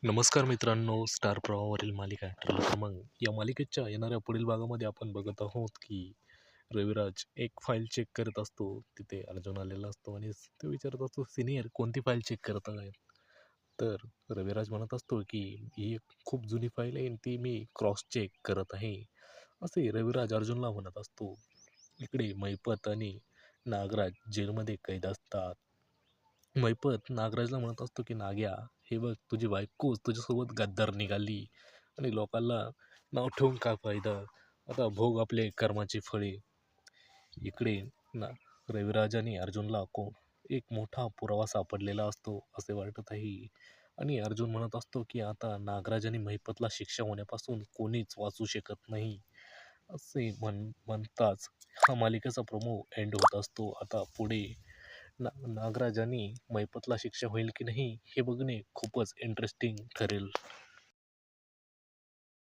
नमस्कार मित्रांनो, स्टार प्रवाहावरील मालिका ठरलं तर मग या मालिकेच्या येणाऱ्या पुढील भागामध्ये आपण बघत आहोत की रविराज एक फाईल चेक करत असतो. तिथे अर्जुन आलेला असतो आणि तो विचारत असतो, सिनियर कोणती फाईल चेक करत आहे? तर रविराज म्हणत असतो की ही एक खूप जुनी फाईल आहे आणि ती मी क्रॉस चेक करत आहे, असे रविराज अर्जुनला म्हणत असतो. इकडे मैपत आणि नागराज जेलमध्ये कैद असतात. मैपत नागराजला म्हणत असतो की नाग्या, हे बघ तुझी बायकोच तुझ्यासोबत गद्दार निघाली आणि लोकांना नाव ठेवून काय फायदा. आता भोग आपले कर्माची फळे. इकडे ना रविराज आणि अर्जुनला एक मोठा पुरावा सापडलेला असतो असे वाटत आहे. आणि अर्जुन म्हणत असतो की आता नागराज आणि महिपतला शिक्षा होण्यापासून कोणीच वाचू शकत नाही. असे म्हणताच हा मालिकेचा प्रोमो एंड होत असतो. आता पुढे नागराज आणि महिपतला शिक्षा होईल की नाही हे बघणे खूपच इंटरेस्टिंग ठरेल.